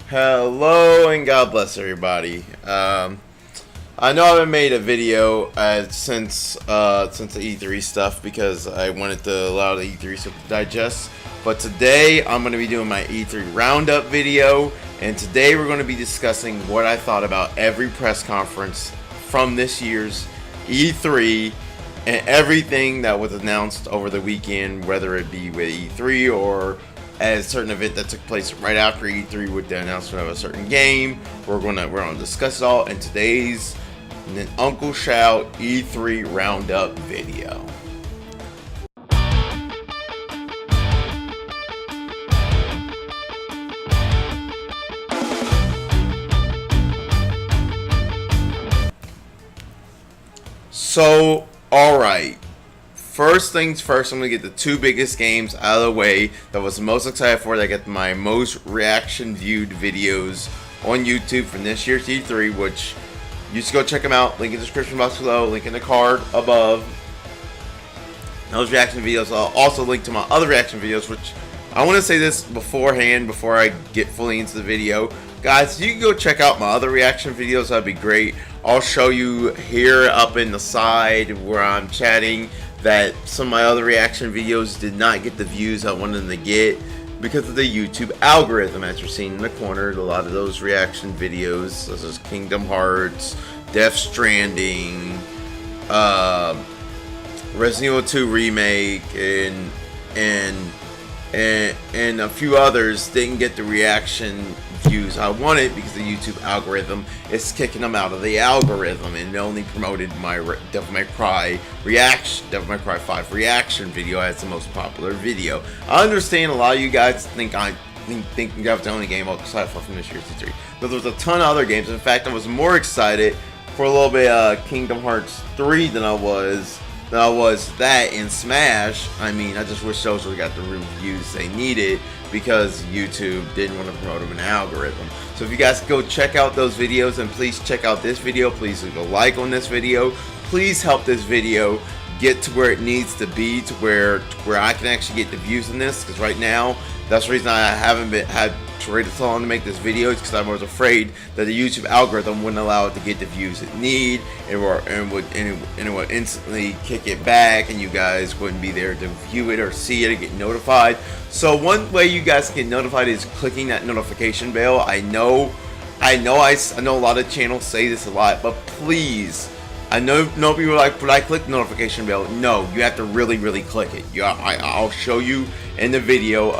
Hello and God bless everybody. I know I haven't made a video since the E3 stuff because I wanted to allow the E3 stuff to digest. But today I'm going to be doing my E3 roundup video, and today we're going to be discussing what I thought about every press conference from this year's E3 and everything that was announced over the weekend, whether it be with E3 or as a certain event that took place right after E3 with the announcement of a certain game. We're gonna discuss it all in today's UncleShal E3 roundup video. So, alright. First things first, I'm going to get the two biggest games out of the way that I was most excited for, that get my most reaction viewed videos on YouTube from this year's E3, which you should go check them out. Link in the description box below, link in the card above. Those reaction videos, I'll also link to my other reaction videos, which I want to say this beforehand before I get fully into the video. Guys, you can go check out my other reaction videos, that'd be great. I'll show you here up in the side where I'm chatting that some of my other reaction videos did not get the views I wanted them to get because of the YouTube algorithm. As you're seeing in the corner, a lot of those reaction videos, such as Kingdom Hearts, Death Stranding, Resident Evil 2 Remake, and a few others didn't get the reaction views I wanted because the YouTube algorithm is kicking them out of the algorithm, and it only promoted my Devil May Cry 5 reaction video as the most popular video. I understand a lot of you guys think that was the only game I was excited for from this year's E3, but there was a ton of other games. In fact, I was more excited for a little bit Kingdom Hearts 3 than I was that in Smash. I mean, I just wish those would have got the reviews they needed because YouTube didn't want to promote them in the algorithm. So if you guys go check out those videos, and please check out this video, please leave a like on this video. Please help this video get to where it needs to be, to where I can actually get the views in this, because right now that's the reason I haven't had to wait so long to make this video, is because I was afraid that the YouTube algorithm wouldn't allow it to get the views it need, and it would instantly kick it back, and you guys wouldn't be there to view it or see it or get notified. So one way you guys get notified is clicking that notification bell. I know a lot of channels say this a lot, but please, I know people are like, but I click the notification bell. No, you have to really click it. I'll show you in the video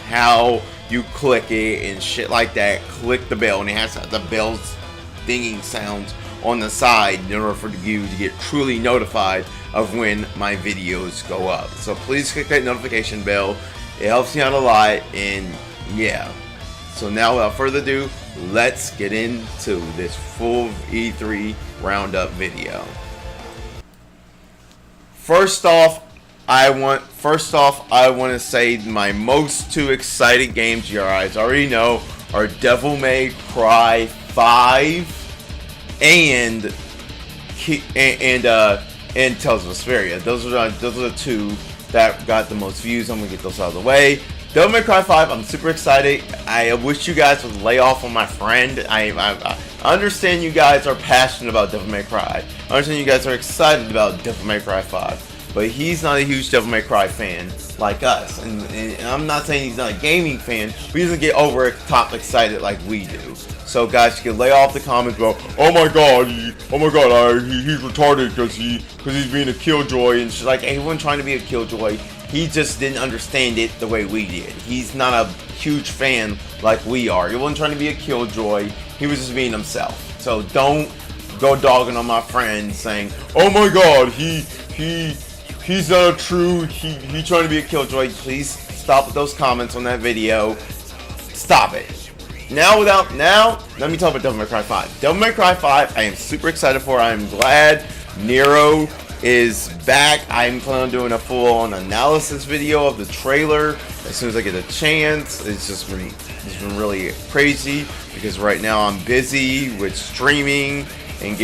how you click it and shit like that. Click the bell, and it has the bell's dinging sounds on the side in order for you to get truly notified of when my videos go up. So please click that notification bell. It helps me out a lot, and yeah. So now, without further ado, let's get into this full E3 roundup video. First off, I want to say my most two exciting games you guys already know are Devil May Cry 5 and Tales of Vesperia. Those are the two that got the most views. I'm gonna get those out of the way. Devil May Cry 5, I'm super excited. I wish you guys would lay off on my friend. I understand you guys are passionate about Devil May Cry. I understand you guys are excited about Devil May Cry 5. But he's not a huge Devil May Cry fan like us. And I'm not saying he's not a gaming fan, but he doesn't get over the top excited like we do. So guys, you can lay off the comments about, oh my god, he's retarded because he's being a killjoy and shit. Like, everyone trying to be a killjoy. He just didn't understand it the way we did. He's not a huge fan like we are. He wasn't trying to be a killjoy. He was just being himself. So don't go dogging on my friend saying, oh my god, he's not a true, he trying to be a killjoy. Please stop with those comments on that video. Stop it. Now, let me talk about Devil May Cry 5. Devil May Cry 5, I am super excited for. I'm glad Nero is back. I'm planning on doing a full-on analysis video of the trailer as soon as I get a chance. It's been really crazy because right now I'm busy with streaming and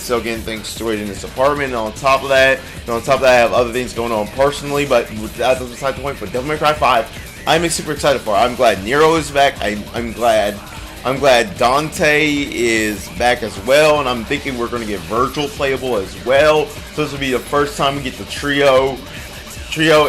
still getting things situated in this apartment. And on top of that, I have other things going on personally. But that's beside the point. But Devil May Cry 5, I'm super excited for. I'm glad Nero is back. I'm glad Dante is back as well, and I'm thinking we're going to get Virgil playable as well. So this will be the first time we get the trio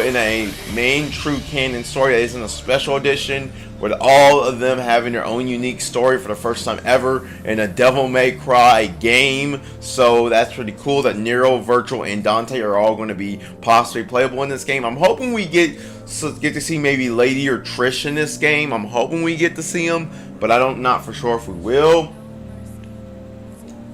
in a main true canon story that isn't a special edition, with all of them having their own unique story for the first time ever in a Devil May Cry game. So that's pretty cool that Nero, Virgil, and Dante are all going to be possibly playable in this game. I'm hoping we get to see maybe Lady or Trish in this game. I'm hoping we get to see them, but not for sure if we will.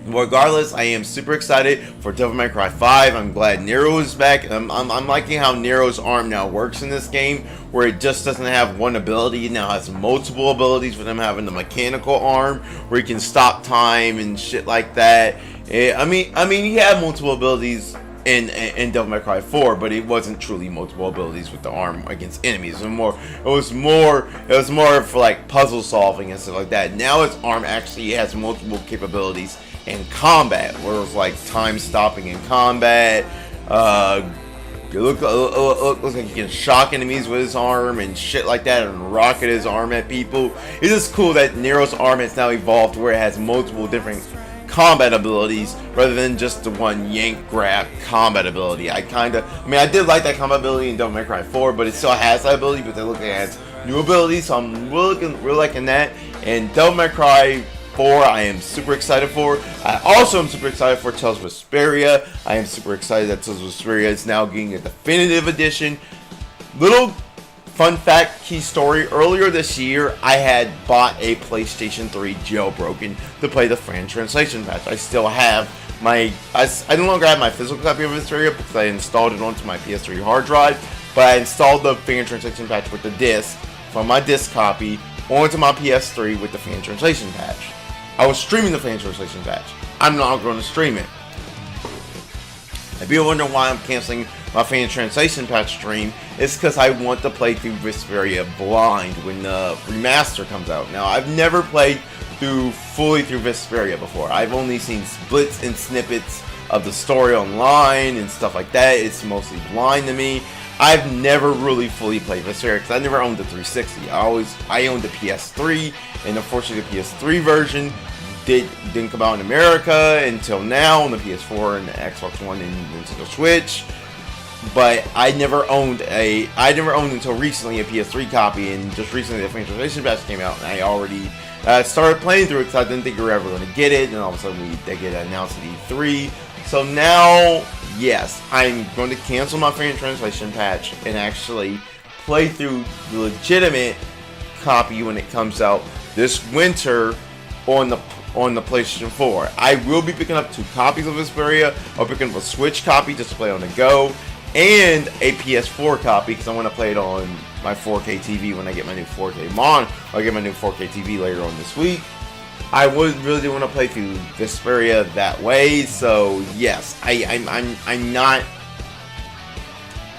Regardless, I am super excited for Devil May Cry 5. I'm glad Nero is back. I'm liking how Nero's arm now works in this game, where it just doesn't have one ability. It now has multiple abilities, with him having the mechanical arm, where he can stop time and shit like that. I mean, he had multiple abilities in Devil May Cry 4, but it wasn't truly multiple abilities with the arm against enemies. It was more for like puzzle solving and stuff like that. Now his arm actually has multiple capabilities in combat, where it was like time stopping in combat. It looks like he can shock enemies with his arm and shit like that, and rocket his arm at people. It's just cool that Nero's arm has now evolved where it has multiple different combat abilities rather than just the one yank grab combat ability. I did like that combat ability in Devil May Cry 4, but it still has that ability, but they look like it has new abilities, so I'm really liking that. And Devil May Cry 4, I am super excited for. I also am super excited for Tales of Vesperia. I am super excited that Tales of Vesperia is now getting a definitive edition. Little fun fact, key story. Earlier this year, I had bought a PlayStation 3 jailbroken to play the fan translation patch. I still have I no longer have my physical copy of Vesperia because I installed it onto my PS3 hard drive, but I installed the fan translation patch with the disc from my disc copy onto my PS3 with the fan translation patch. I was streaming the fan translation patch. I'm not going to stream it. If you're wondering why I'm canceling my fan translation patch stream, it's because I want to play through Vesperia blind when the remaster comes out. Now, I've never played fully through Vesperia before. I've only seen splits and snippets of the story online and stuff like that. It's mostly blind to me. I've never really fully played Vesperia because I never owned the 360. I owned the PS3, and unfortunately the PS3 version didn't come out in America until now on the PS4 and the Xbox One and Nintendo Switch. But I never owned until recently a PS3 copy, and just recently the fan translation patch came out, and I already started playing through it because I didn't think we were ever going to get it, and all of a sudden they get announced at E3. So now, yes, I'm going to cancel my fan translation patch and actually play through the legitimate copy when it comes out this winter on the PlayStation 4. I will be picking up 2 copies of Vesperia. I'll pick up a Switch copy just to play on the go, and a PS4 copy because I want to play it on my 4K TV when I get my new 4K monitor. I'll get my new 4K TV later on this week. I would really want to play through Vesperia that way, so yes, I'm not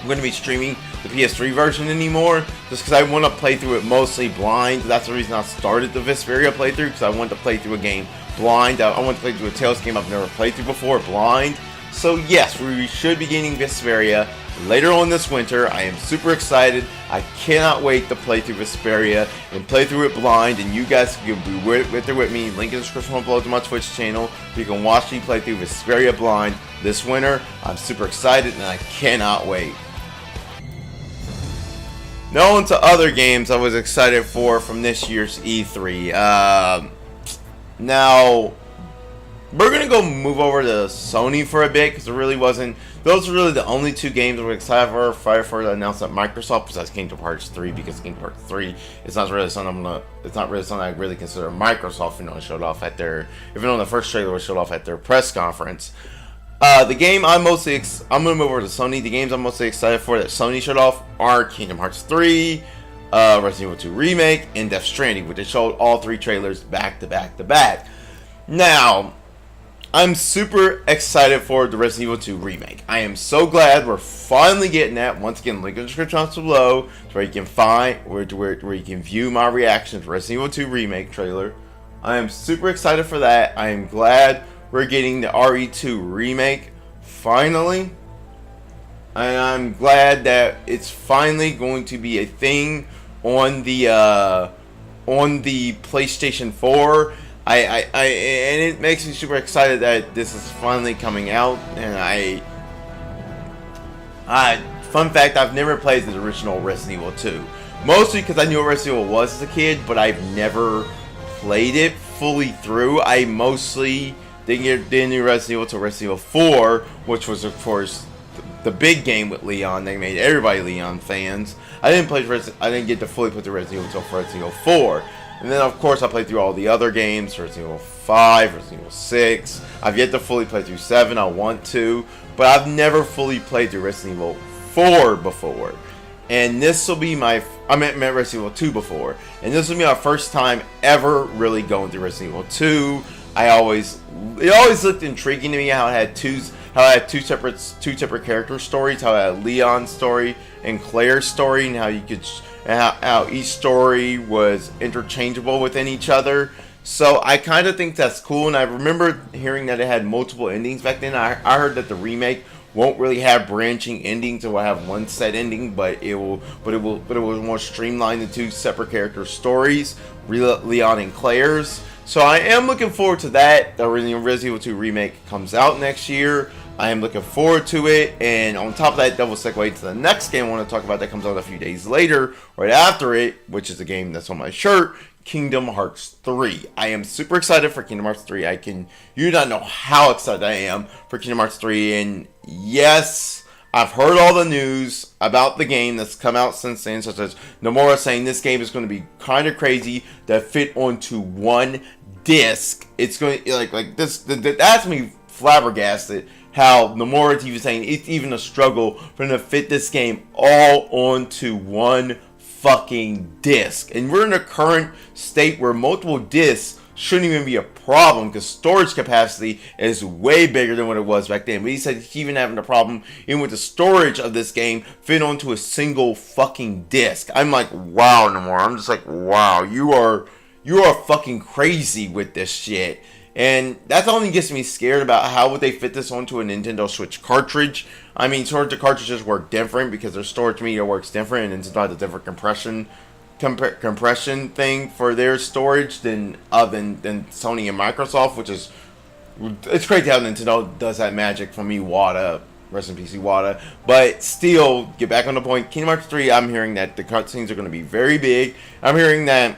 going to be streaming the PS3 version anymore, just because I want to play through it mostly blind. That's the reason I started the Vesperia playthrough, because I want to play through a game blind. I want to play through a Tales game I've never played through before blind. So yes, we should be getting Vesperia later on this winter. I am super excited. I cannot wait to play through Vesperia and play through it blind, and you guys can be with me. Link in the description below to my Twitch channel. You can watch me play through Vesperia blind this winter. I'm super excited and I cannot wait. Now on to other games I was excited for from this year's E3. Now, we're going to go move over to Sony for a bit, because those are really the only 2 games I was excited for the announcement at Microsoft, besides Kingdom Hearts 3, because Kingdom Hearts 3 it's not really something I really consider Microsoft, showed off at their, even though the first trailer was showed off at their press conference. The game I'm going to move over to Sony. The games I'm mostly excited for that Sony showed off are Kingdom Hearts 3, Resident Evil 2 Remake, and Death Stranding, which they showed all 3 trailers back to back to back. Now, I'm super excited for the Resident Evil 2 Remake. I am so glad we're finally getting that. Once again, link in the description below, where you can view my reaction to Resident Evil 2 Remake trailer. I am super excited for that. I am glad we're getting the RE2 Remake finally. And I'm glad that it's finally going to be a thing on the PlayStation 4. And it makes me super excited that this is finally coming out. And fun fact, I've never played the original Resident Evil 2. Mostly because I knew what Resident Evil was as a kid, but I've never played it fully through. I mostly didn't do Resident Evil till Resident Evil 4, which was, of course, the big game with Leon. They made everybody Leon fans. I didn't get to fully play the Resident Evil until Resident Evil 4. And then, of course, I played through all the other games, Resident Evil 5, Resident Evil 6. I've yet to fully play through 7, I want to. But I've never fully played through Resident Evil 4 before. And this will be my... I meant Resident Evil 2 before. And this will be my first time ever really going through Resident Evil 2. It always looked intriguing to me how it had two separate character stories, how it had Leon's story and Claire's story, and how each story was interchangeable within each other. So I kind of think that's cool, and I remember hearing that it had multiple endings back then. I heard that the remake won't really have branching endings; it will have one set ending, but it will more streamline the two separate character stories, Leon and Claire's. So I am looking forward to that. The Resident Evil 2 remake comes out next year. I am looking forward to it. And on top of that, that will segue to the next game I want to talk about that comes out a few days later, right after it, which is the game that's on my shirt, Kingdom Hearts 3. I am super excited for Kingdom Hearts 3. You do not know how excited I am for Kingdom Hearts 3. And yes, I've heard all the news about the game that's come out since then, such as Nomura saying this game is going to be kind of crazy to fit onto one disc. It's going to like this. That's me flabbergasted. How Nomura's even saying it's even a struggle for them to fit this game all onto one fucking disc. And we're in a current state where multiple discs shouldn't even be a problem because storage capacity is way bigger than what it was back then. But he said he's even having a problem even with the storage of this game fit onto a single fucking disc. I'm like, wow, Nomura. I'm just like, wow, you are fucking crazy with this shit. And that's only gets me scared about how would they fit this onto a Nintendo Switch cartridge. I mean, sort of the cartridges work different because their storage media works different, and Nintendo has a different compression thing for their storage than Sony and Microsoft, which is, it's crazy how Nintendo does that magic for me, Wada. Rest in peace, Wada. But still, get back on the point. Kingdom Hearts 3, I'm hearing that the cutscenes are going to be very big. I'm hearing that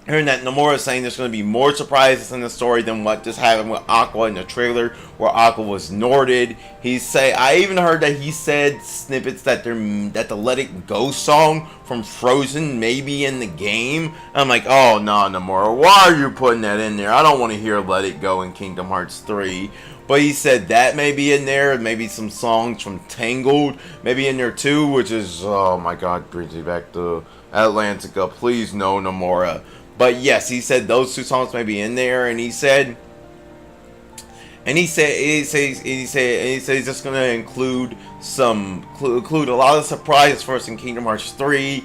Nomura is saying there's going to be more surprises in the story than what just happened with Aqua in the trailer, where Aqua was Norded. I even heard that he said snippets that the Let It Go song from Frozen may be in the game. I'm like, oh no, Nomura, why are you putting that in there? I don't want to hear Let It Go in Kingdom Hearts 3. But he said that may be in there, maybe some songs from Tangled maybe in there too, which is, oh my god, brings me back to Atlantica. Please no, Nomura. But yes, he said those two songs may be in there, and he said he's just gonna include a lot of surprises for us in Kingdom Hearts 3.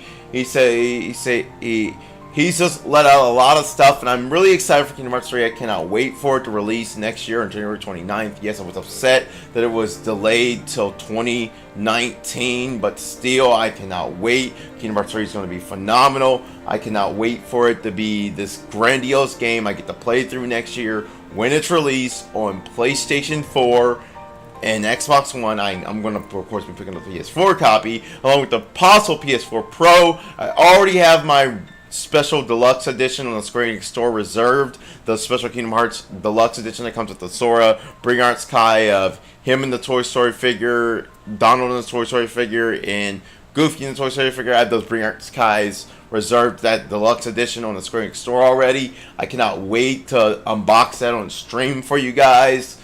He's just let out a lot of stuff, and I'm really excited for Kingdom Hearts 3. I cannot wait for it to release next year on January 29th. Yes, I was upset that it was delayed till 2019, but still, I cannot wait. Kingdom Hearts 3 is going to be phenomenal. I cannot wait for it to be this grandiose game I get to play through next year when it's released on PlayStation 4 and Xbox One. I'm going to, of course, be picking up the PS4 copy, along with the possible PS4 Pro. I already have my special deluxe edition on the Square-Enix store reserved. The special Kingdom Hearts deluxe edition that comes with the Sora, Bring Art Sky of him in the Toy Story figure, Donald in the Toy Story figure, and Goofy in the Toy Story figure. I have those Bring Art Skies reserved, that deluxe edition on the Square-Enix store already. I cannot wait to unbox that on stream for you guys.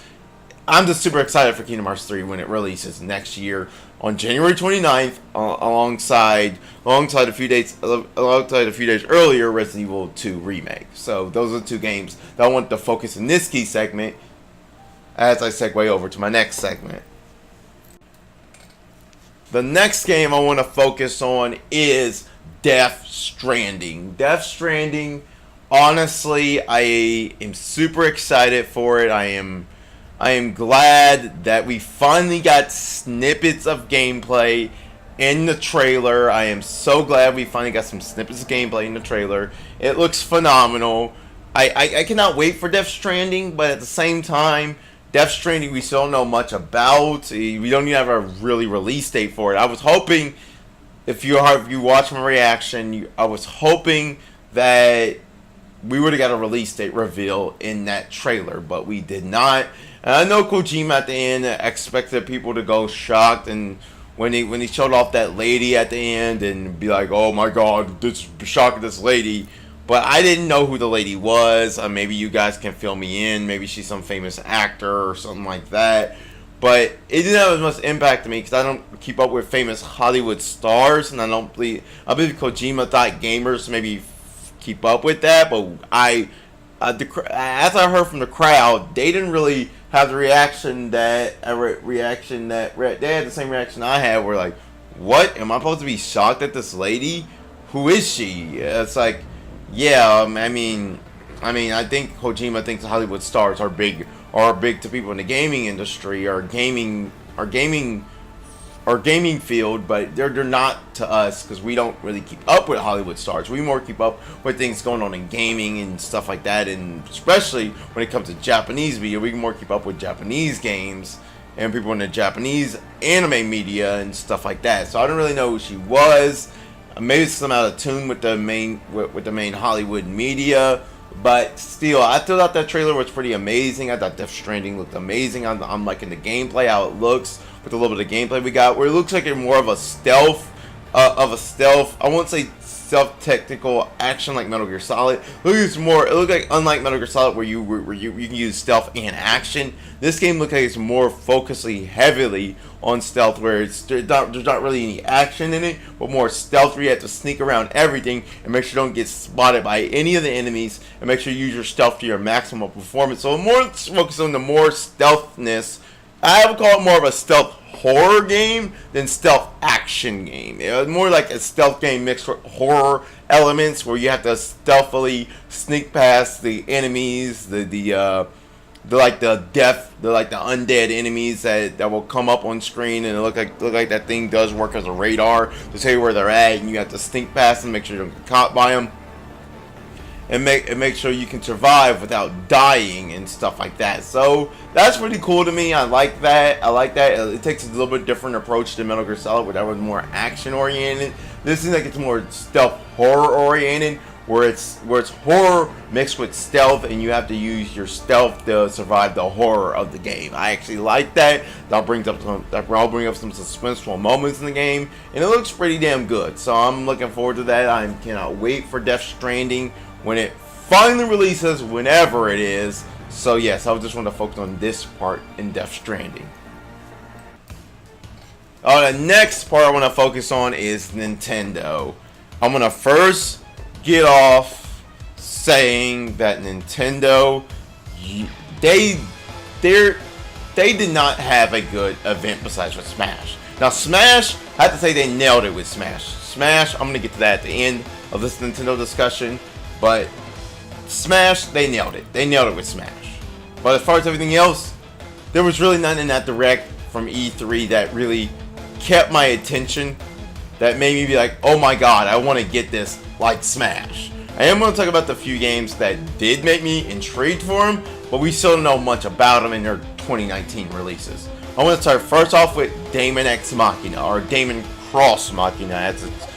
I'm just super excited for Kingdom Hearts 3 when it releases next year on January 29th, alongside a few days earlier, Resident Evil 2 remake. So those are the two games that I want to focus in this key segment as I segue over to my next segment. The next game I want to focus on is Death Stranding. Death Stranding, honestly, I am super excited for it. I am glad that we finally got snippets of gameplay in the trailer. I am so glad we finally got some snippets of gameplay in the trailer. It looks phenomenal. I cannot wait for Death Stranding, but at the same time, Death Stranding we still don't know much about. We don't even have a really release date for it. I was hoping, if you watch my reaction, I was hoping that we would have got a release date reveal in that trailer, but we did not. And I know Kojima at the end expected people to go shocked, and when he showed off that lady at the end and be like, "Oh my God, this shocking this lady," but I didn't know who the lady was. Maybe you guys can fill me in. Maybe she's some famous actor or something like that. But it didn't have as much impact to me because I don't keep up with famous Hollywood stars, and I believe Kojima thought gamers maybe keep up with that. But as I heard from the crowd, they didn't really have the reaction that they had the same reaction I had. Where like, what? Am I supposed to be shocked at this lady? Who is she? It's like, yeah. I mean, I think Kojima thinks Hollywood stars are big to people in the gaming industry or gaming field, but they're not to us because we don't really keep up with Hollywood stars. We more keep up with things going on in gaming and stuff like that, and especially when it comes to Japanese media, we can more keep up with Japanese games and people in the Japanese anime media and stuff like that. So I don't really know who she was. Maybe it's some out of tune with the main Hollywood media. But still, I thought that trailer was pretty amazing. I thought Death Stranding looked amazing. I'm liking the gameplay, how it looks with a little bit of gameplay we got, where it looks like it's more of a stealth, I won't say stealth technical action like Metal Gear Solid. It looked like unlike Metal Gear Solid where you can use stealth and action. This game looks like it's more heavily on stealth, where there's not really any action in it, but more stealth where you have to sneak around everything and make sure you don't get spotted by any of the enemies, and make sure you use your stealth to your maximum performance. So more focus on the more stealthness. I would call it more of a stealth horror game than stealth action game. It was more like a stealth game mixed with horror elements, where you have to stealthily sneak past the enemies, the undead enemies that will come up on screen, and it look like that thing does work as a radar to tell you where they're at, and you have to sneak past them, make sure you don't get caught by them, and make sure you can survive without dying and stuff like that. So that's pretty cool to me. I like that. It takes a little bit different approach to Metal Gear Solid, where that was more action oriented. This seems like it's more stealth horror oriented, where it's horror mixed with stealth, and you have to use your stealth to survive the horror of the game. I actually like that. That'll bring up some suspenseful moments in the game, and it looks pretty damn good. So I'm looking forward to that. I cannot wait for Death Stranding when it finally releases, whenever it is. So yes, I just want to focus on this part in Death Stranding. The next part I want to focus on is Nintendo. I'm going to first get off saying that Nintendo, they did not have a good event besides with Smash. Now Smash, I have to say they nailed it with Smash. I'm going to get to that at the end of this Nintendo discussion, but Smash, they nailed it. They nailed it with Smash. But as far as everything else, there was really nothing in that Direct from E3 that really kept my attention, that made me be like, oh my god, I want to get this like Smash. I am going to talk about the few games that did make me intrigued for them, but we still don't know much about them in their 2019 releases. I want to start first off with Daemon X Machina, or Daemon Cross Machina as it's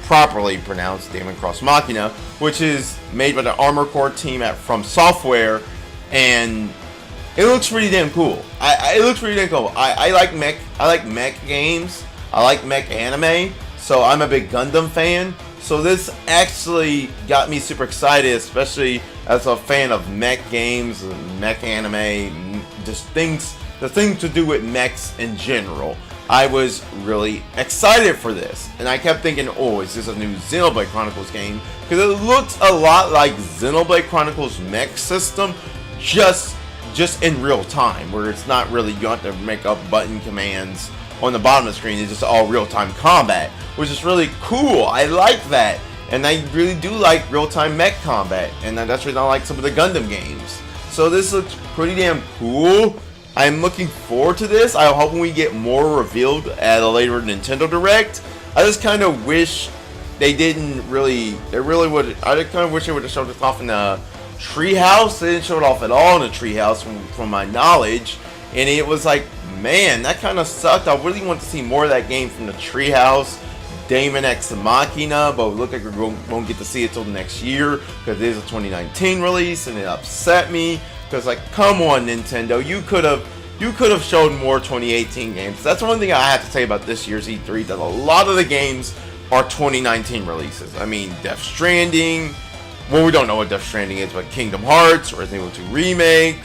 properly pronounced, Daemon Cross Machina, which is made by the Armor Core team at From Software, and it looks pretty damn cool. It looks pretty damn cool. I like mech games. I like mech anime, so I'm a big Gundam fan. So this actually got me super excited, especially as a fan of mech games, mech anime, just the things to do with mechs in general. I was really excited for this, and I kept thinking, oh, is this a new Xenoblade Chronicles game? Because it looks a lot like Xenoblade Chronicles mech system, just in real time, where it's not really, you don't have to make up button commands on the bottom of the screen. It's just all real-time combat, which is really cool. I like that, and I really do like real-time mech combat, and that's the reason I like some of the Gundam games. So this looks pretty damn cool. I'm looking forward to this. I'm hoping we get more revealed at a later Nintendo Direct. I just kind of wish they didn't really. They really would. I just kind of wish they would have showed this off in the treehouse. They didn't show it off at all in the treehouse, from my knowledge. And it was like, man, that kind of sucked. I really want to see more of that game from the treehouse. Daemon X Machina, but look like we won't get to see it till next year because it is a 2019 release, and it upset me because, like, come on, Nintendo, you could have showed more 2018 games. That's one thing I have to say about this year's E3, that a lot of the games are 2019 releases. I mean, Death Stranding. Well, we don't know what Death Stranding is, but Kingdom Hearts, Resident Evil 2 Remake,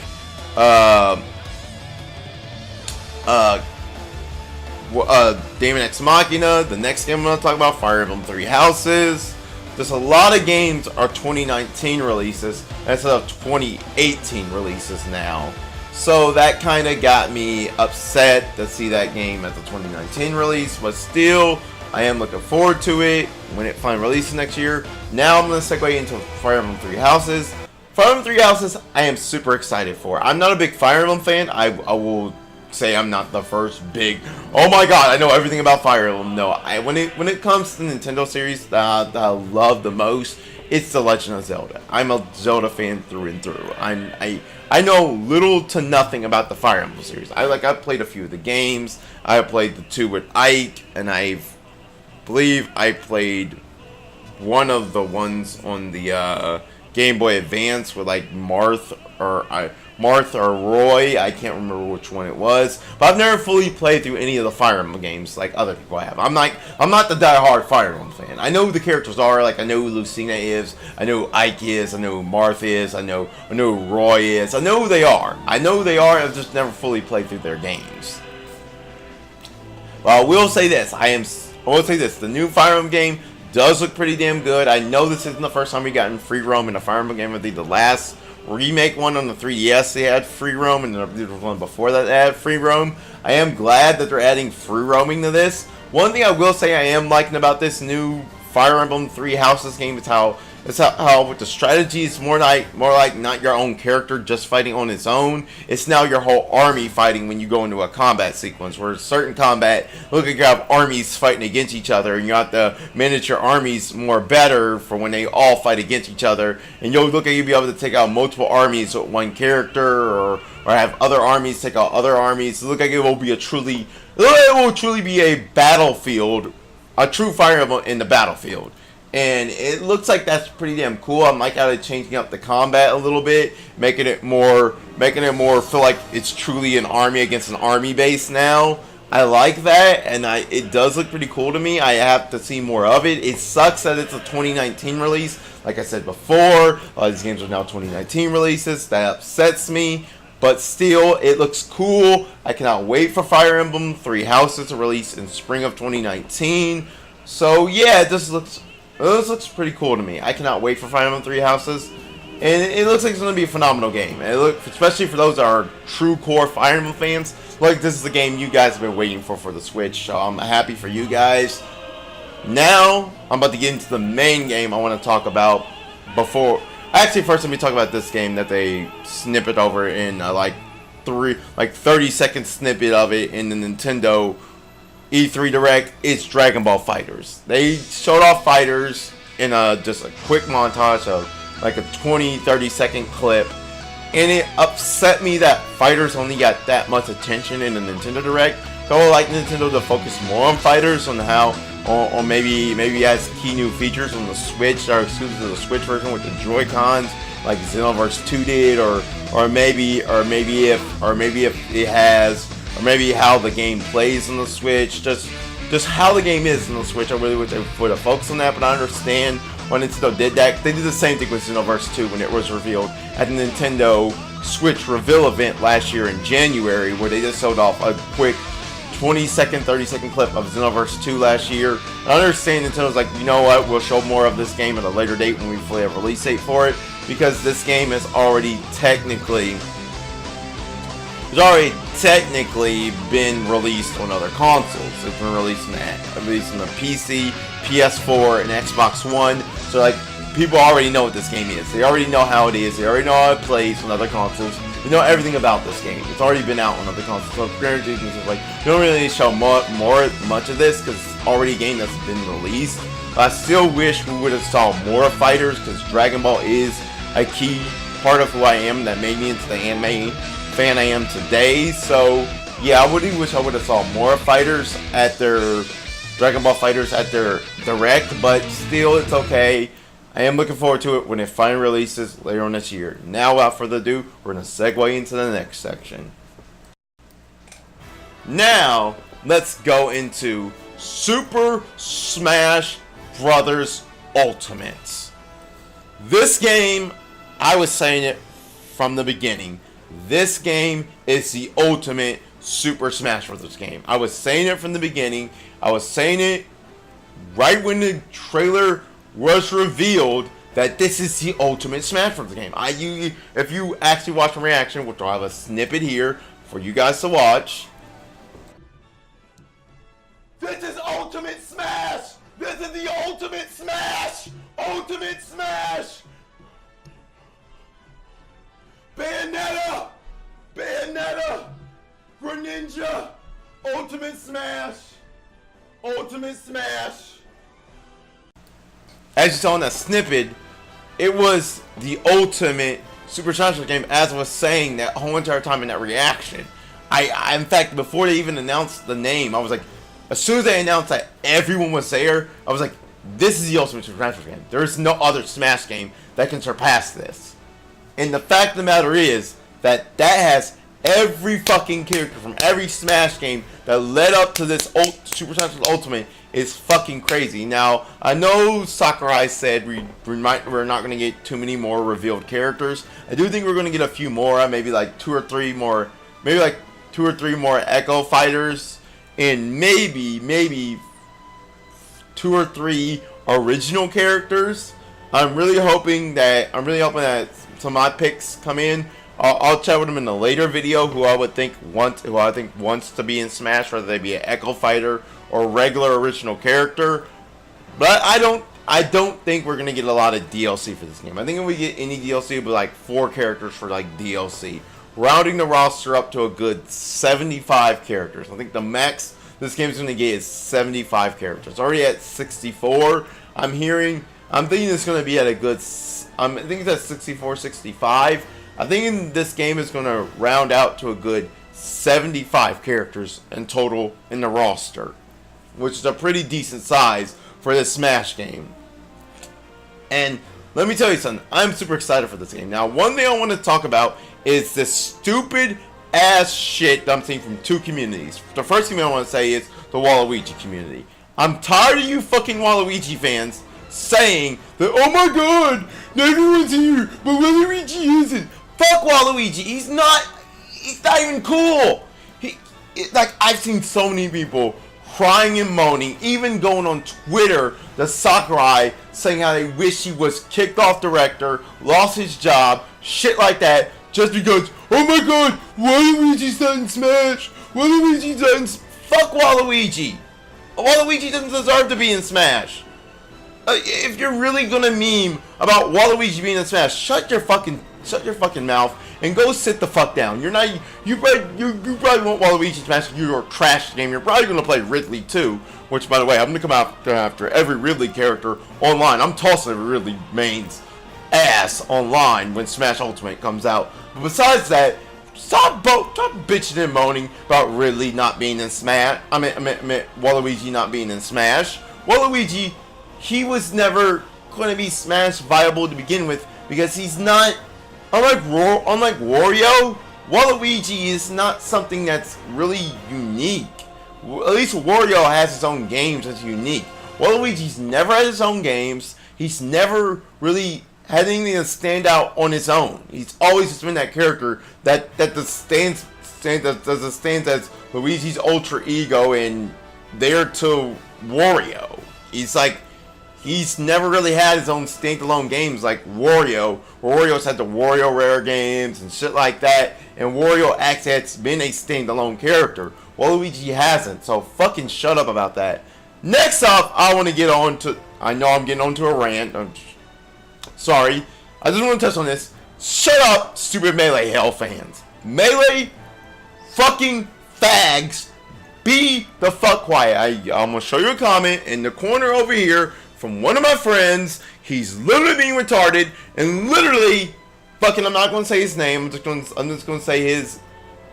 Daemon X Machina, the next game I'm going to talk about, Fire Emblem Three Houses. There's a lot of games are 2019 releases instead of 2018 releases now. So that kind of got me upset to see that game as a 2019 release, but still, I am looking forward to it when it finally releases next year. Now I'm going to segue into Fire Emblem Three Houses. Fire Emblem Three Houses, I am super excited for. I'm not a big Fire Emblem fan. I will say I'm not the first big, oh my god, I know everything about Fire Emblem. No, when it comes to the Nintendo series that I love the most, it's The Legend of Zelda. I'm a Zelda fan through and through. I know little to nothing about the Fire Emblem series. I've played a few of the games. I played the two with Ike, and I believe I played one of the ones on the Game Boy Advance with like Marth or Roy. I can't remember which one it was, but I've never fully played through any of the Fire Emblem games like other people have. I'm not the die-hard Fire Emblem fan. I know who the characters are. Like, I know who Lucina is. I know who Ike is. I know who Marth is. I know who Roy is. I know who they are. I've just never fully played through their games. Well, I will say this. The new Fire Emblem game does look pretty damn good. I know this isn't the first time we gotten free roam in a Fire Emblem game. I think the last remake one on the 3DS they had free roam, and the one before that they had free roam. I am glad that they're adding free roaming to this. One thing I will say I am liking about this new Fire Emblem Three Houses game is how with the strategy, it's more like not your own character just fighting on its own. It's now your whole army fighting when you go into a combat sequence. Where certain combat, look like you have armies fighting against each other, and you have to manage your armies more better for when they all fight against each other. And you'll look like you'll be able to take out multiple armies with one character, or have other armies take out other armies. It look like it will truly be a battlefield, a true Fire Emblem in the battlefield. And it looks like that's pretty damn cool. I like how they're changing up the combat a little bit, making it more feel like it's truly an army against an army base now. I like that, and it does look pretty cool to me. I have to see more of it. It sucks that it's a 2019 release. Like I said before, a lot of these games are now 2019 releases. That upsets me, but still, it looks cool. I cannot wait for Fire Emblem Three Houses to release in spring of 2019. So yeah, this looks pretty cool to me. I cannot wait for Fire Emblem Three Houses. And it looks like it's going to be a phenomenal game. And especially for those that are true core Fire Emblem fans, like, this is the game you guys have been waiting for the Switch. So I'm happy for you guys. Now, I'm about to get into the main game I want to talk about before. Actually, first let me talk about this game that they snippet over in 30-second snippet of it in the Nintendo E3 Direct. It's Dragon Ball FighterZ. They showed off Fighters in just a quick montage of like a 20-30 second clip, and it upset me that Fighters only got that much attention in the Nintendo Direct. So I would like Nintendo to focus more on Fighters, on how, or maybe it has key new features on the Switch that are exclusive to the Switch version with the Joy-Cons, like Xenoverse 2 did, or maybe if it has. Or maybe how the game plays on the Switch, just how the game is on the Switch. I really wish they would have focused on that, but I understand why Nintendo did that. They did the same thing with Xenoverse 2 when it was revealed at the Nintendo Switch reveal event last year in January, where they just showed off a quick 20-second, 30-second clip of Xenoverse 2 last year. And I understand Nintendo's like, you know what, we'll show more of this game at a later date when we fully have a release date for it, because this game is already technically been released on other consoles. It's been released on the PC, PS4, and Xbox One. So, like, people already know what this game is. They already know how it is. They already know how it plays on other consoles. We know everything about this game. It's already been out on other consoles. So Square-Enix is like, you don't really need to show much of this because it's already a game that's been released. But I still wish we would have saw more fighters because Dragon Ball is a key part of who I am that made me into the anime fan I am today. So yeah, I really wish I would have saw more fighters at their Dragon Ball fighters at their direct, but still it's okay. I am looking forward to it when it finally releases later on this year. Now, without further ado, we're going to segue into the next section. Now, let's go into Super Smash Bros. Ultimate. This game, I was saying it from the beginning. This game is the ultimate Super Smash Bros. Game. I was saying it from the beginning. I was saying it right when the trailer was revealed that this is the ultimate Smash Bros. Game. If you actually watch my reaction, which I'll have a snippet here for you guys to watch. This is Ultimate Smash! This is the Ultimate Smash! Ultimate Smash! Bayonetta! Bayonetta! Greninja! Ultimate Smash! Ultimate Smash! As you saw in that snippet, it was the ultimate Super Smash Bros. Game, as I was saying that whole entire time in that reaction. I in fact, before they even announced the name, I was like, as soon as they announced that everyone was there, I was like, this is the ultimate Super Smash Bros. Game. There is no other Smash game that can surpass this. And the fact of the matter is that has every fucking character from every Smash game that led up to this Super Smash Bros. Ultimate is fucking crazy. Now, I know Sakurai said we're not going to get too many more revealed characters. I do think we're going to get a few more, maybe like two or three more Echo fighters, and maybe 2 or 3 original characters. I'm really hoping that some of my picks come in. I'll chat with them in a later video who I think wants to be in Smash, whether they be an Echo Fighter or regular original character. But I don't think we're gonna get a lot of DLC for this game. I think if we get any DLC, it'll be like 4 characters for like DLC, rounding the roster up to a good 75 characters. I think the max this game's gonna get is 75 characters. It's already at 64. I'm thinking it's gonna be at a good. I think it's at 64, 65. I think this game is going to round out to a good 75 characters in total in the roster, which is a pretty decent size for this Smash game. And let me tell you something, I'm super excited for this game. Now, one thing I want to talk about is this stupid ass shit that I'm seeing from 2 communities. The first thing I want to say is the Waluigi community. I'm tired of you fucking Waluigi fans saying that, oh my god, everyone's here, but Waluigi isn't. Fuck Waluigi. He's not even cool. Like, I've seen so many people crying and moaning, even going on Twitter to Sakurai saying how they wish he was kicked off director, lost his job, shit like that, just because, oh my god, Waluigi's not in Smash. Waluigi's not in Fuck Waluigi. Waluigi doesn't deserve to be in Smash. If you're really gonna meme about Waluigi being in Smash, shut your fucking mouth and go sit the fuck down. You probably won't Waluigi Smash your trash game. You're probably gonna play Ridley too, which, by the way, I'm gonna come after every Ridley character online. I'm tossing every Ridley main's ass online when Smash Ultimate comes out. But besides that, stop bitching and moaning about Ridley not being in Smash. I mean Waluigi not being in Smash. Waluigi, he was never going to be Smash viable to begin with because he's not. Unlike Wario, Waluigi is not something that's really unique. At least Wario has his own games that's unique. Waluigi's never had his own games. He's never really had anything to stand out on his own. He's always just been that character that stands as Luigi's ultra ego and there to Wario. He's never really had his own standalone games like Wario. Wario's had the Wario Rare games and shit like that, and Wario actually has been a standalone character. Waluigi hasn't, so fucking shut up about that. Next up, I want to get on to. I know I'm getting onto a rant. I'm sorry. I just want to touch on this. Shut up, stupid Melee Hell fans. Melee fucking fags. Be the fuck quiet. I'm gonna show you a comment in the corner over here from one of my friends. He's literally being retarded and literally fucking, I'm not gonna say his name, I'm just gonna say his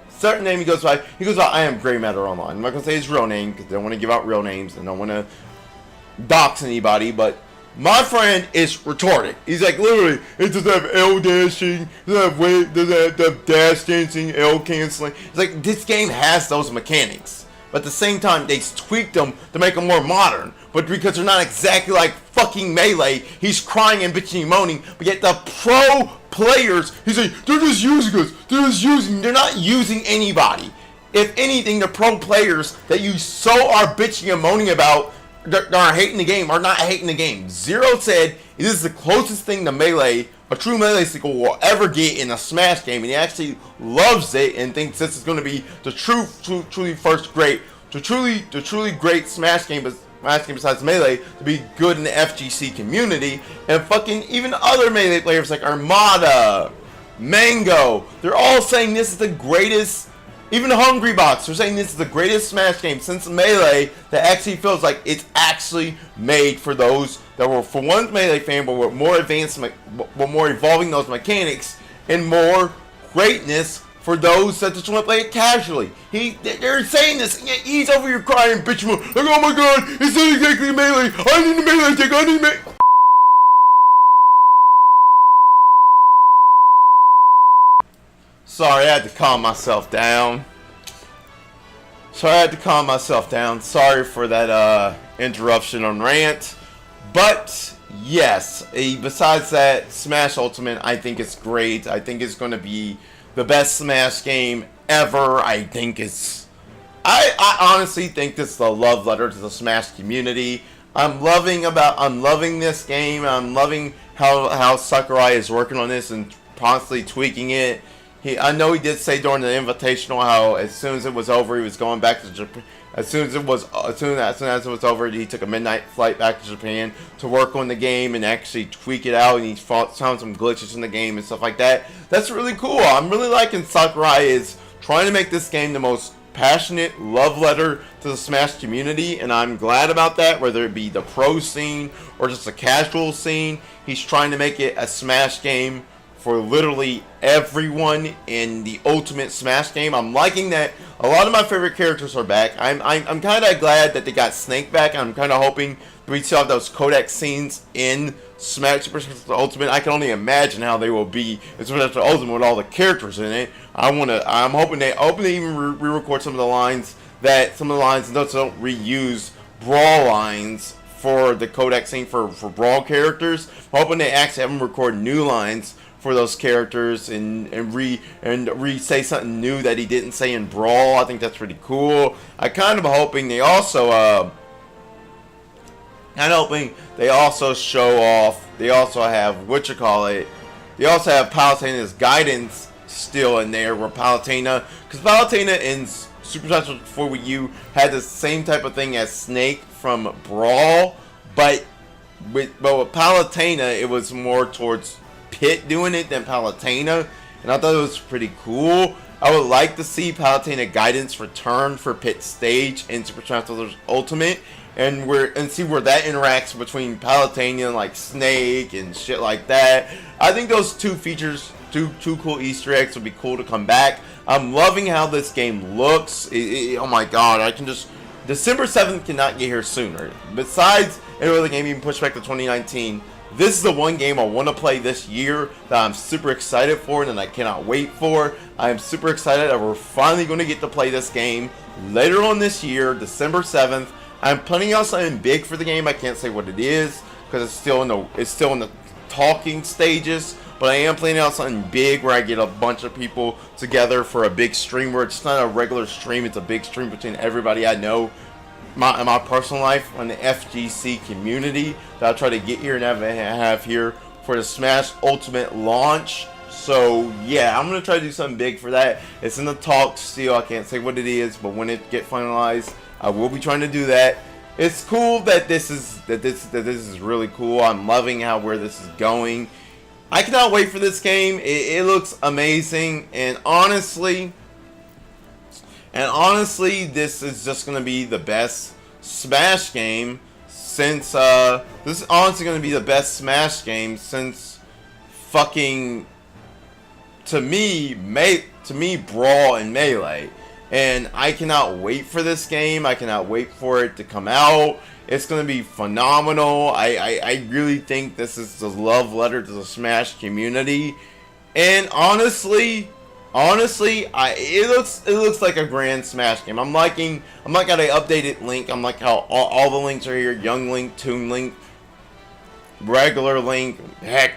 certain name. He goes by I am Gray Matter Online. I'm not gonna say his real name because I don't want to give out real names and I don't want to dox anybody, but my friend is retarded. He's like, literally, it doesn't have L dashing, doesn't have dash dancing, L canceling. It's like, this game has those mechanics, but at the same time, they tweaked them to make them more modern. But because they're not exactly like fucking Melee, he's crying and bitching and moaning, but yet the pro players, he's like, they're just using us, they're not using anybody. If anything, the pro players that you so are bitching and moaning about, that are hating the game, are not hating the game. Zero said this is the closest thing to Melee, a true Melee sequel, will ever get in a Smash game, and he actually loves it and thinks this is going to be the truly great Smash game besides Melee to be good in the FGC community. And fucking even other Melee players like Armada, Mango, they're all saying this is the greatest. Even Hungrybox, they're saying this is the greatest Smash game since Melee that actually feels like it's actually made for those that were, for one, Melee fan, but were more advanced, but more evolving those mechanics and more greatness for those that just want to play it casually. They're saying this, and yet he's over here crying, bitching, like, oh my god, it's not exactly Melee. I need a Melee kick. I need a Melee. Sorry, I had to calm myself down. Sorry for that interruption on rant. But yes, besides that, Smash Ultimate, I think it's great. I think it's going to be the best Smash game ever. I honestly think this is a love letter to the Smash community. I'm loving this game. I'm loving how Sakurai is working on this and constantly tweaking it. I know he did say during the Invitational how as soon as it was over, he was going back to Japan. As soon as it was over, he took a midnight flight back to Japan to work on the game and actually tweak it out. And he found some glitches in the game and stuff like that. That's really cool. I'm really liking Sakurai is trying to make this game the most passionate love letter to the Smash community, and I'm glad about that. Whether it be the pro scene or just a casual scene, he's trying to make it a Smash game for literally everyone in the ultimate Smash game. I'm liking that a lot of my favorite characters are back. I'm kind of glad that they got Snake back. I'm kind of hoping we still have those codec scenes in Smash Super Smash Ultimate. I can only imagine how they will be in Super Smash Ultimate with all the characters in it. I'm hoping they even re-record some of the lines that don't reuse Brawl lines for the codec scene for Brawl characters. I'm hoping they actually have them record new lines for those characters and re-say something new that he didn't say in Brawl. I think that's pretty cool. I kind of hoping they also show off. They also have They also have Palutena's guidance still in there. Where Palutena, because Palutena in Super Smash for Wii U had the same type of thing as Snake from Brawl, but with Palutena it was more towards Pit doing it than Palutena, and I thought it was pretty cool. I would like to see Palutena guidance return for Pit stage in Super Smash Bros. Ultimate, and see where that interacts between Palutena and like Snake and shit like that. I think those two features, two cool Easter eggs would be cool to come back. I'm loving how this game looks. Oh my god, December 7th cannot get here sooner. Besides, the game even pushed back to 2019. This is the one game I want to play this year that I'm super excited for and I cannot wait for. I am super excited that we're finally going to get to play this game later on this year, December 7th. I'm planning out something big for the game. I can't say what it is because it's still in the talking stages. But I am planning out something big where I get a bunch of people together for a big stream where it's not a regular stream. It's a big stream between everybody I know in my personal life on the FGC community that I'll try to get here and have here for the Smash Ultimate launch. So yeah, I'm gonna try to do something big for that. It's in the talks still. I can't say what it is, but when it gets finalized, I will be trying to do that. It's cool that this is really cool. I'm loving where this is going. I cannot wait for this game. It looks amazing, and honestly, this is just gonna be the best Smash game since this is honestly gonna be the best Smash game since fucking to me Brawl and Melee. And I cannot wait for this game. I cannot wait for it to come out. It's going to be phenomenal. I really think this is the love letter to the Smash community. And honestly, it looks like a grand Smash game. I'm liking how they updated Link. I'm like how all the Links are here. Young Link, Toon Link, regular Link. Heck,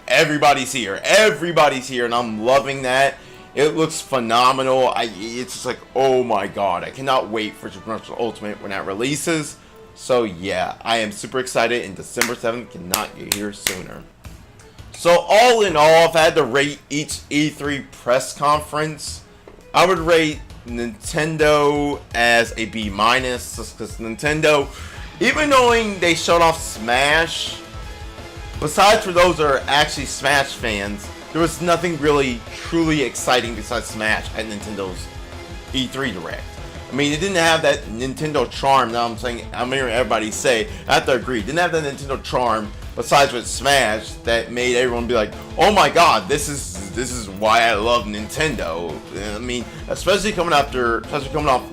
everybody's here. Everybody's here, and I'm loving that. It looks phenomenal. It's just like, oh my god, I cannot wait for Super Smash Ultimate when that releases. So yeah, I am super excited, and December 7th cannot get here sooner. So all in all, if I had to rate each E3 press conference, I would rate Nintendo as a B-, just because Nintendo, even knowing they showed off Smash, besides for those that are actually Smash fans, there was nothing really truly exciting besides Smash at Nintendo's E3 Direct. I mean, it didn't have that Nintendo charm. Now I'm hearing everybody say, I have to agree, it didn't have that Nintendo charm besides with Smash that made everyone be like, oh my god, this is why I love Nintendo. I mean, especially coming off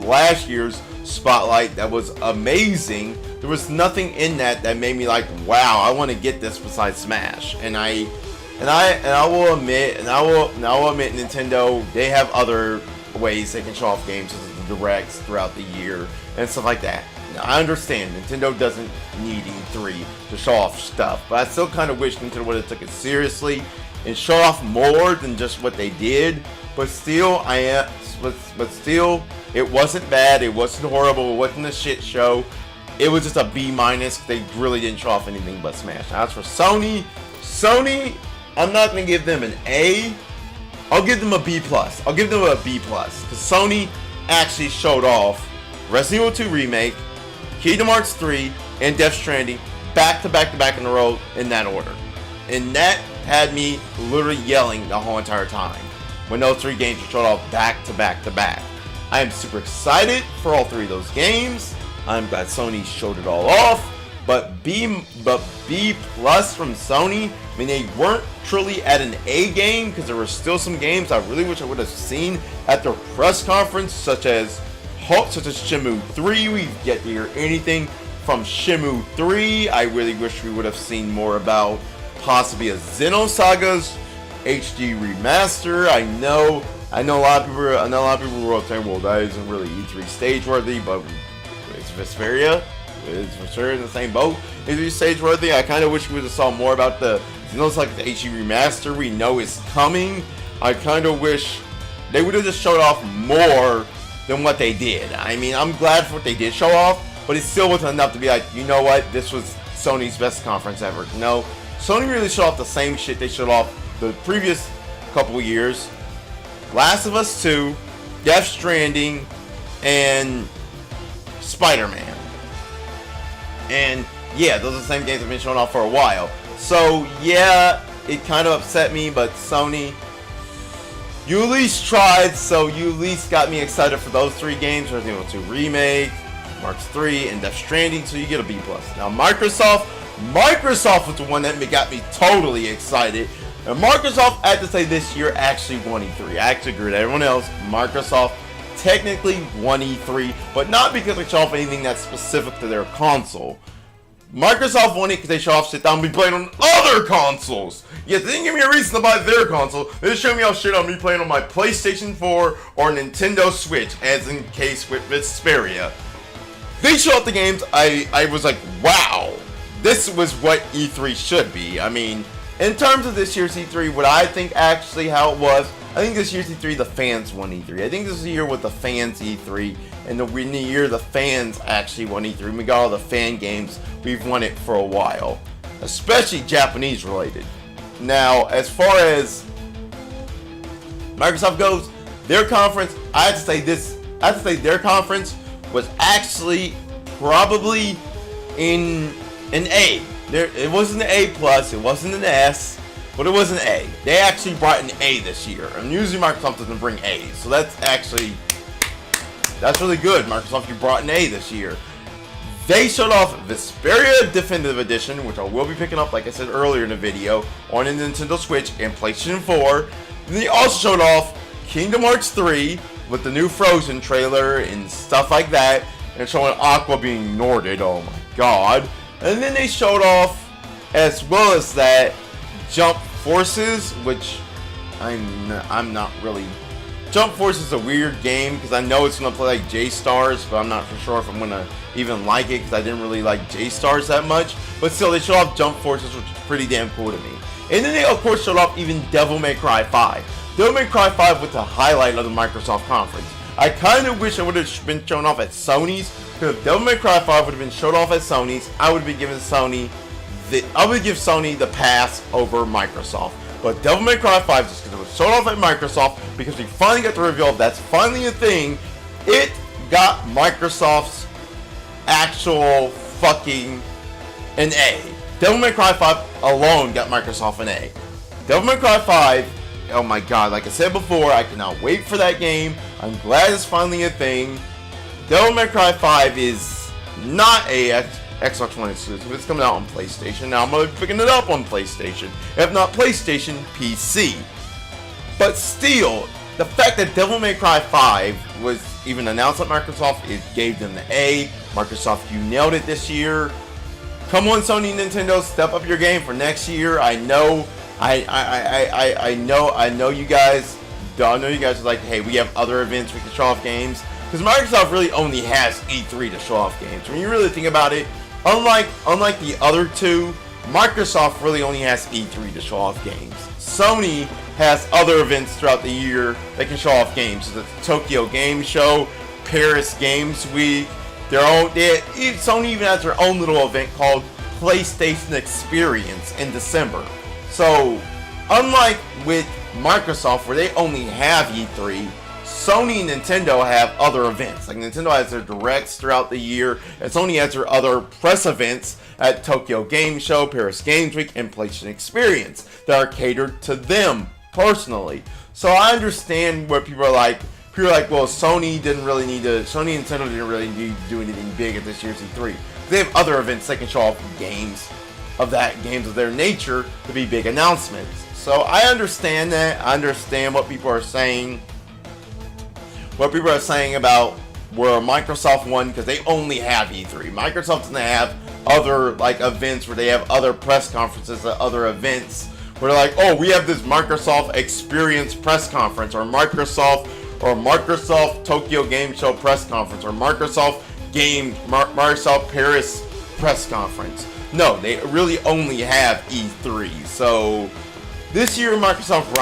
last year's Spotlight that was amazing. There was nothing in that made me like, wow, I want to get this besides Smash. And I will admit, Nintendo, they have other ways they can show off games, such as the directs throughout the year and stuff like that. Now, I understand Nintendo doesn't need E3 to show off stuff, but I still kind of wish Nintendo would have took it seriously and show off more than just what they did. But still, it wasn't bad. It wasn't horrible. It wasn't a shit show. It was just a B-. They really didn't show off anything but Smash. Now, as for Sony, I'm not going to give them an A. I'll give them a B+. I'll give them a B+. Because Sony actually showed off Resident Evil 2 Remake, Kingdom Hearts 3, and Death Stranding back to back in a row in that order. And that had me literally yelling the whole entire time when those three games were showed off back to back. I am super excited for all three of those games. I'm glad Sony showed it all off. But B+ from Sony, I mean, they weren't truly at an A game because there were still some games I really wish I would have seen at their press conference, such as Shenmue 3. We get to hear anything from Shenmue 3. I really wish we would have seen more about possibly a Xenosagas HD remaster. I know a lot of people were saying, well, that isn't really E3 stage worthy, but it's Vesperia. It's for sure in the same boat. E3 stage worthy. I kind of wish we would have saw more about the Xenosagas HD remaster we know is coming. I kind of wish they would have just showed off more than what they did. I mean, I'm glad for what they did show off, but it still wasn't enough to be like, you know what, this was Sony's best conference ever. No, Sony really showed off the same shit they showed off the previous couple of years. Last of Us 2, Death Stranding, and Spider-Man. And yeah, those are the same games that have been shown off for a while. So yeah, it kind of upset me, but Sony, you at least tried, so you at least got me excited for those three games, Resident Evil 2 Remake, Marks 3, and Death Stranding, so you get a B+. Now Microsoft was the one that got me totally excited. And Microsoft, I have to say, this year actually won E3. I actually agree with everyone else. Microsoft technically won E3, but not because they show off anything that's specific to their console. Microsoft won it because they show off shit that I'm be playing on other consoles. Yes, they didn't give me a reason to buy their console. They just showed me how shit I'm be playing on my PlayStation 4 or Nintendo Switch, as in case with Vesperia. They show off the games. I was like, wow, this was what E3 should be. I mean, in terms of this year's E3, what I think actually how it was, I think this year's E3, the fans won E3. I think this is the year with the fans E3, and in the year the fans actually won E3. We got all the fan games. We've won it for a while, especially Japanese related. Now, as far as Microsoft goes, their conference, I have to say their conference was actually probably in an A. It wasn't an A+, it wasn't an S. but it was an A. They actually brought an A this year, and usually Microsoft doesn't bring A's, so that's really good. Microsoft, you brought an A this year. They showed off Vesperia Definitive Edition, which I will be picking up, like I said earlier in the video, on the Nintendo Switch and PlayStation 4. And they also showed off Kingdom Hearts 3 with the new Frozen trailer and stuff like that, and showing Aqua being Norded. Oh my god. And then they showed off, as well as that, Jump Forces, which I'm not really... Jump Force is a weird game because I know it's going to play like J-Stars, but I'm not for sure if I'm going to even like it because I didn't really like J-Stars that much. But still, they showed off Jump Forces, which is pretty damn cool to me. And then they, of course, showed off even Devil May Cry 5. Devil May Cry 5 was the highlight of the Microsoft conference. I kind of wish it would have been shown off at Sony's, because if Devil May Cry 5 would have been shown off at Sony's, I would give Sony the pass over Microsoft. But Devil May Cry 5, just because it was shown off at Microsoft, because we finally got the reveal that's finally a thing, it got Microsoft's actual fucking an A. Devil May Cry 5 alone got Microsoft an A. Devil May Cry 5, oh my god, like I said before, I cannot wait for that game. I'm glad it's finally a thing. Devil May Cry 5 is not a Xbox One exclusive. It's coming out on PlayStation. Now I'm going to be picking it up on PlayStation. If not PlayStation, PC. But still, the fact that Devil May Cry 5 was even announced at Microsoft, it gave them the A. Microsoft, you nailed it this year. Come on, Sony and Nintendo, step up your game for next year. I know you guys. I know you guys are like, hey, we have other events we can show off games. Because Microsoft really only has E3 to show off games. When you really think about it, unlike the other two, Microsoft really only has E3 to show off games. Sony has other events throughout the year that can show off games. So the Tokyo Game Show, Paris Games Week, Sony even has their own little event called PlayStation Experience in December. So, unlike with Microsoft, where they only have E3, Sony and Nintendo have other events. Like Nintendo has their directs throughout the year, and Sony has their other press events at Tokyo Game Show, Paris Games Week, and PlayStation Experience that are catered to them personally. So I understand what people are like. People are like, well, Sony and Nintendo didn't really need to do anything big at this year's E3. They have other events they can show off games of their nature to be big announcements. So I understand that. I understand what people are saying. What people are saying about where Microsoft won because they only have E3. Microsoft doesn't have other like events where they have other press conferences at other events where they're like, oh, we have this Microsoft Experience press conference, or Microsoft Tokyo Game Show press conference, or Microsoft Paris press conference. No, they really only have E3. So this year Microsoft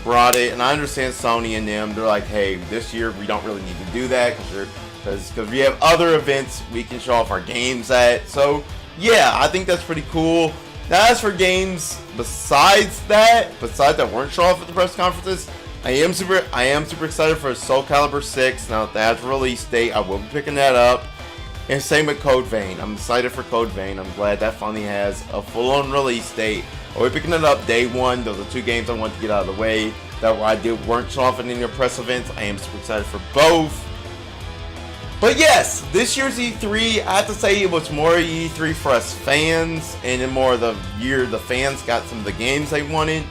brought it, and I understand Sony and them. They're like, hey, this year we don't really need to do that because we have other events we can show off our games at. So yeah, I think that's pretty cool. Now, as for games besides that weren't shown off at the press conferences, I am super excited for Soul Calibur 6. Now that that's a release date, I will be picking that up. And same with Code Vein. I'm excited for Code Vein. I'm glad that finally has a full-on release date. I'll be picking it up day one. Those are two games I want to get out of the way that weren't shown off in any press events. I am super excited for both. But yes, this year's E3, I have to say it was more E3 for us fans, and in more of the year the fans got some of the games they wanted.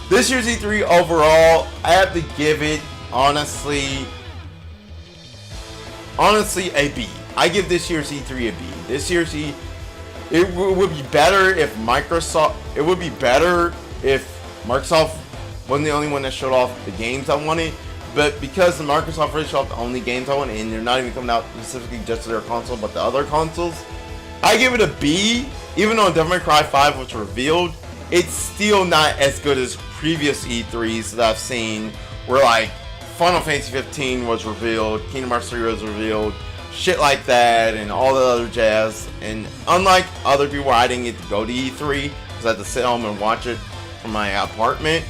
This year's E3 overall, I have to give it, honestly a B. I give this year's E3 a B. This year's E3, it would be better if Microsoft wasn't the only one that showed off the games I wanted. But because the Microsoft really showed off the only games I want, and they're not even coming out specifically just to their console, but the other consoles, I give it a B. Even though Devil May Cry 5 was revealed, it's still not as good as previous E3s that I've seen, where like Final Fantasy 15 was revealed, Kingdom Hearts 3 was revealed, shit like that, and all the other jazz. And unlike other people, I didn't get to go to E3 because I had to sit home and watch it from my apartment.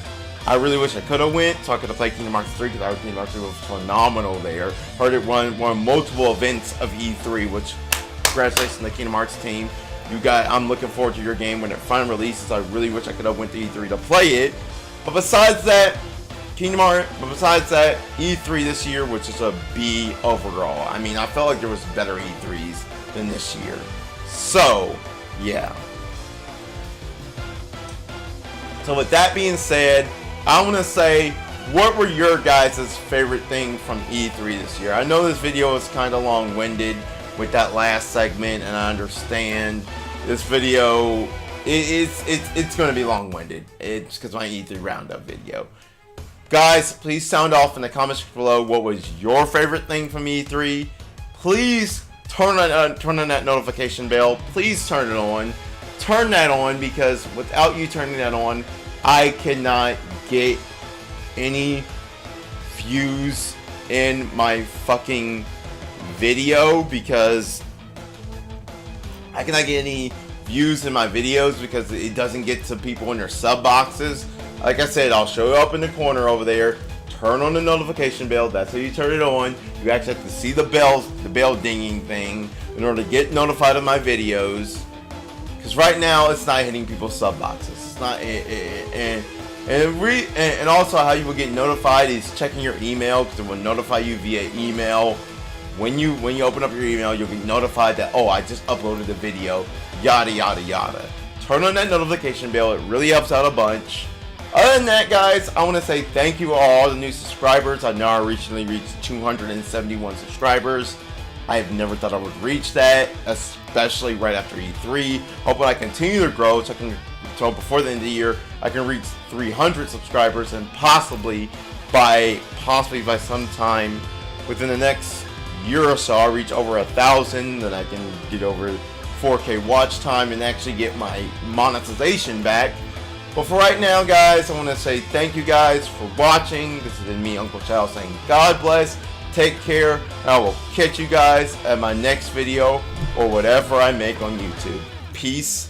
I really wish I could have went so I could have played Kingdom Hearts 3 because I heard Kingdom Hearts 3 was phenomenal there. Heard it won multiple events of E3, which congratulations to the Kingdom Hearts team. I'm looking forward to your game when it finally releases. I really wish I could have went to E3 to play it. But besides that, E3 this year was just a B overall. I mean, I felt like there was better E3s than this year. So, yeah. So with that being said, I want to say, what were your guys' favorite thing from E3 this year? I know this video is kind of long-winded with that last segment, and I understand this video it's going to be long-winded. It's because my E3 roundup video. Guys, please sound off in the comments below what was your favorite thing from E3. Please turn on that notification bell. Please turn it on. Turn that on, because without you turning that on, I cannot get any views in my fucking video, because I cannot get any views in my videos because it doesn't get to people in their sub boxes. Like I said, I'll show you up in the corner over there. Turn on the notification bell. That's how you turn it on. You actually have to see the bell dinging thing in order to get notified of my videos. Because right now it's not hitting people's sub boxes. It's not, and also how you will get notified is checking your email, because it will notify you via email. When you open up your email, you'll get notified that, oh, I just uploaded the video, yada yada yada. Turn on that notification bell. It really helps out a bunch. Other than that, guys, I want to say thank you to all the new subscribers. I know I recently reached 271 subscribers. I have never thought I would reach that, especially right after E3. Hoping I continue to grow so before the end of the year I can reach 300 subscribers, and possibly by sometime within the next year or so I'll reach over 1,000. Then I can get over 4K watch time and actually get my monetization back. But for right now, guys, I want to say thank you guys for watching. This has been me, UncleShal, saying God bless, take care, and I will catch you guys at my next video or whatever I make on YouTube. Peace